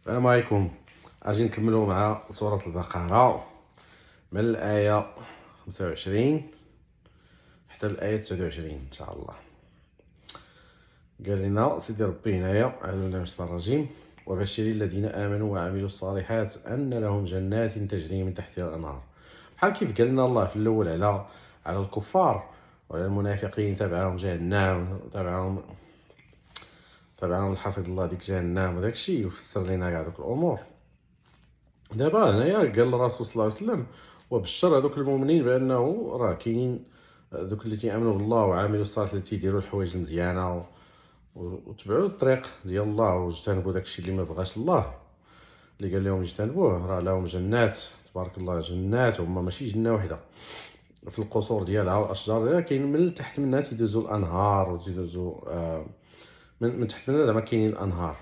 السلام عليكم. غادي نكملوا مع سورة البقرة من الآية 25 حتى الآية 29 إن شاء الله. قال لنا سيدي ربي هنايا: أعوذ بالله من الشيطان الرجيم: وبشر الذين آمنوا وعملوا الصالحات أن لهم جنات تجري من تحتها الأنهار. بحال كيف قال لنا الله في الأول على الكفار وعلى المنافقين تبعهم جهنم، تبعهم الحفظ الله ديك جهنم وداك الشيء، وفسر لنا كاع دوك الأمور. دابا هنايا قال الرسول صلى الله عليه وسلم: وبشر هذوك المؤمنين بانه راه كاينين دوك اللي تيامنوا بالله وعاملوا الصالحات اللي تيديروا الحوايج المزيانه وتبعوا الطريق ديال الله واجتنبوا داكشي اللي ما بغاش الله، اللي قال لهم يجتنبوه، راه لهم جنات تبارك الله. جنات هما ماشي جنه وحده، في القصور ديالها والاشجار ديالها كاين من تحت منها تيدوزوا الانهار وتيدوزوا من تحت منها زعما كاينين الانهار.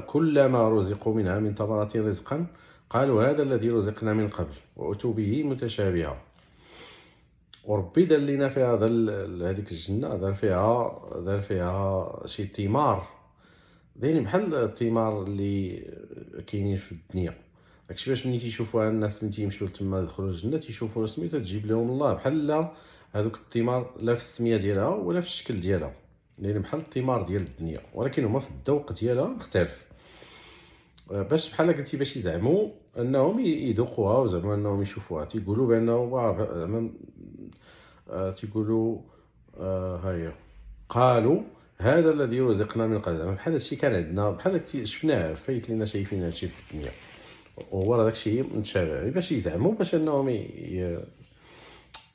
كلما رزقوا منها من ثمرة رزقا قالوا هذا الذي رزقنا من قبل وأتوا به متشابها. وربي دار لنا في هذيك الجنة دار فيها شي ثمار دايرين بحال الثمار اللي كاينين في الدنيا. داكشي باش ملي تيشوفوها الناس اللي تيمشيو تما يدخلوا الجنة تيشوفوا سميتها تجيب لهم الله بحال هذوك الثمار، لا في السمية ديالها ولا في الشكل ديالها، لان بحال الثمار ديال الدنيا ولكن هما في الذوق ديالها مختلف. باش بحال قلتي باش يزعموا انهم يذوقوها وزعما انهم يشوفوها، تيقولوا بانه زعما تيقولوا هيا قالوا هذا الذي رزقنا من قبل. زعما بحال هادشي كان عندنا، بحال داك شفناه فايت لينا شايفين هادشي في الدنيا، وهو راه داكشي متشابه باش يزعموا باش انهم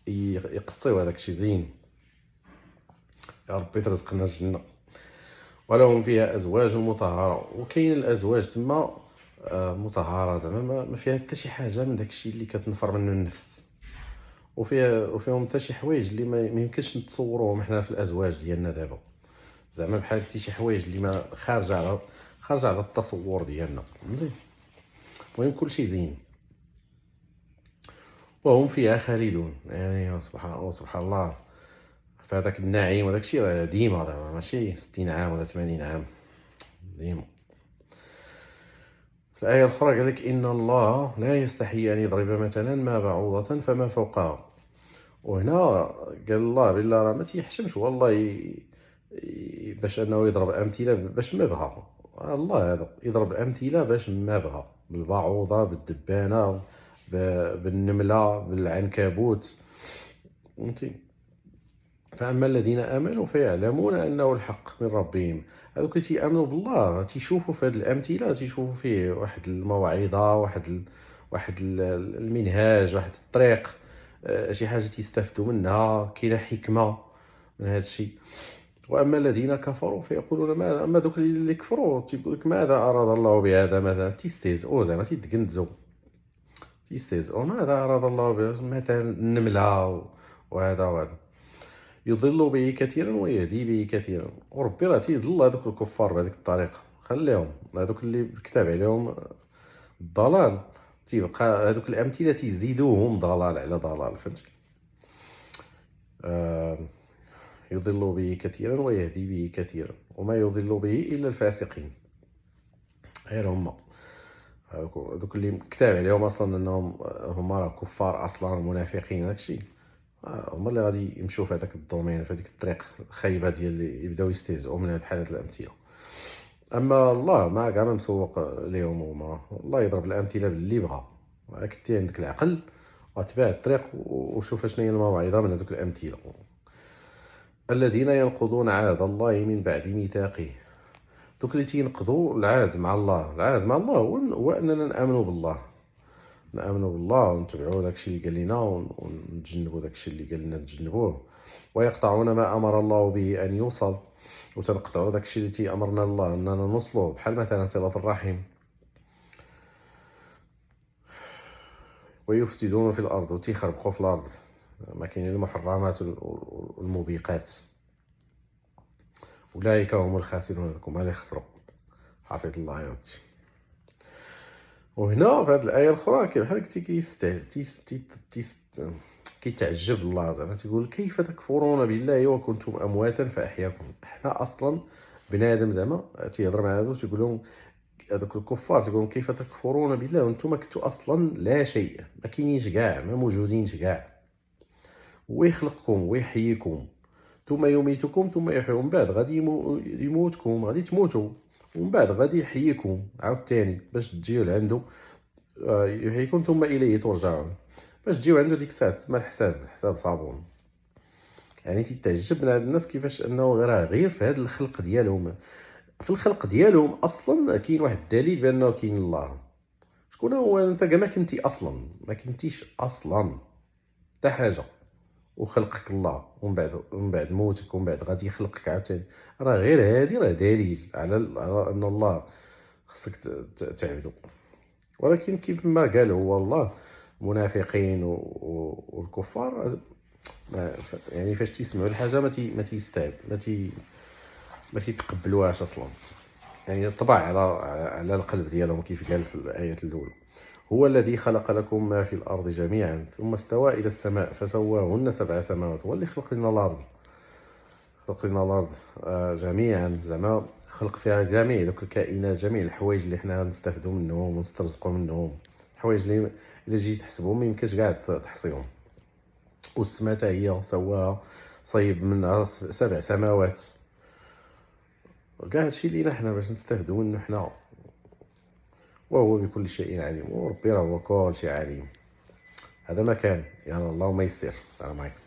يقصيو هذاك الشيء زين. يا ربي ترزقنا الجنه. ولهم فيها ازواج مطهره، وكاين الازواج تما مطهره زعما ما فيها حتى شي حاجه من داكشي اللي كتنفر منه النفس، وفيهم حتى شي حوايج اللي ما يمكنش نتصوروهم حنا في الازواج ديالنا دابا، زعما بحال حتى شي حوايج اللي ما خارجه على التصور ديالنا. فهمتي؟ المهم كلشي زين. وهم فيها خالدون، يعني سبحان الله، في هذاك النعيم وداك الشيء راه ديما، راه ماشي 60 عام ولا 80 عام، ديما. في الآية الأخرى قال لك: إن الله لا يستحي أن يضرب مثلا ما بعوضة فما فوقها. وهنا قال الله بالله راه ما تيحشمش والله باش أنه يضرب أمثلة باش ما بغى. الله هذا يضرب أمثلة باش ما بغى، بالبعوضة، بالدبانة، بالنملة، بالعنكبوت. فهمتي؟ فأما الذين آمنوا فيعلمون أنه الحق من ربهم. هذوك اللي تيامنوا بالله تيشوفوا في هذه الأمثلة، تيشوفوا فيه واحد الموعظة، واحد المنهاج، واحد الطريق، شي حاجة تيستافدوا منها، كاينه حكمة من هذا الشيء. وأما الذين كفروا فيقولون ماذا، أما دوك اللي كفروا تيقول لك ماذا أراد الله بهذا مثلا، تيستهزئوا زعما تيتقنتزوا، ماذا أراد الله بهذا مثلا النملة وهذا يضل به كثيرا ويهدي به كثيرا. وربي راه تيضل هذوك الكفار بهذيك الطريقه، خليهم هذوك اللي كتب عليهم الضلال، تيبقى هذوك الامثله تيزيدوهم ضلال على ضلال. فهمتي؟ يضل به كثيرا ويهدي به كثيرا وما يضل به الا الفاسقين. غير هما هذوك اللي كتب عليهم اصلا انهم هما كفار اصلا، منافقين، داكشي هما اللي غادي يمشيو في هذاك الدومين، في هذيك الطريق الخايبه ديال اللي يبداو يستهزئوا من بحال هاد الامثله. اما الله ما كاع ما مسوق ليهم، هما الله يضرب الامثله باللي بغى. كنتي عندك العقل وتبع الطريق وشوف شنو هي الموعظه من هذوك الامثله. الذين ينقضون عهد الله من بعد ميثاقه. دوك اللي تينقضوا العهد مع الله، هو اننا نامنوا بالله، ونتبعوا داكشي اللي قال لنا ونتجنبوا داكشي اللي قال لنا نتجنبوه. ويقطعون ما امر الله به ان يوصل، وتنقطعوا داكشي اللي تيامرنا الله اننا نوصلوه، بحال مثلا صله الرحم. ويفسدون في الارض، وتيخربقوا في الارض، ما كاين المحرمات والموبقات. اولئك هم الخاسرون، هما اللي خسروا. حفظ الله يا ودي. وهنا في هذه الايه الاخرى بحال كيتعجب الله، زعما تيقول: كيف تكفرون بالله وكنتم امواتا فاحياكم. احنا اصلا بنادم زعما تيهضر مع هادو تيقول لهم هذوك الكفار تيقول لهم كيف تكفرون بالله وانتم كنتوا اصلا لا شيء، ما كاينينش كاع، ما موجودينش كاع. هو يخلقكم ويحييكم ثم يميتكم ثم يحييكم، من بعد غادي يموتكم، غادي تموتوا، ومن بعد غادي يحييكم عاوتاني باش تجيو لعندو. يحييكم ثم اليه ترجعون، باش تجيو عنده ديك الساعه تما الحساب صابون. يعني تيتعجب من هاد الناس كيفاش انه غير في هذا الخلق ديالهم، في الخلق ديالهم اصلا كاين واحد الدليل بانه كاين الله. شكون هو انت كاع ما كنتي اصلا، ما كنتيش اصلا حتى حاجه، وخلقك الله، ومن بعد موتك، ومن بعد غادي يخلقك عاوتاني. راه غير هادي راه دليل على ان الله خصك تعبدو. ولكن كيف ما قال هو الله، المنافقين والكفار يعني فاش تيسمعوا الحاجه ما تيتقبلوهاش اصلا. يعني طبع على القلب ديالهم، كيف قال في الايه الاولى: هو الذي خلق لكم ما في الارض جميعا ثم استوى الى السماء فسواهن 7 سماوات. هو اللي خلق لنا الارض جميعا، زعما خلق فيها جميع دوك الكائنات، جميع الحوايج اللي حنا نستافدوا منهم ونسترزقوا منهم، الحوايج اللي الا جيت تحسبهم ما يمكنش كاع تحصيهم. والسماء حتى هي سواها، صايب منها 7 سماوات. كاع هادشي لينا حنا باش نستافدوا منه حنا. وهو بكل شيء عليم، وربي راه هو كل شيء عليم. هذا ما كان، يلا اللهم يسر. السلام عليكم.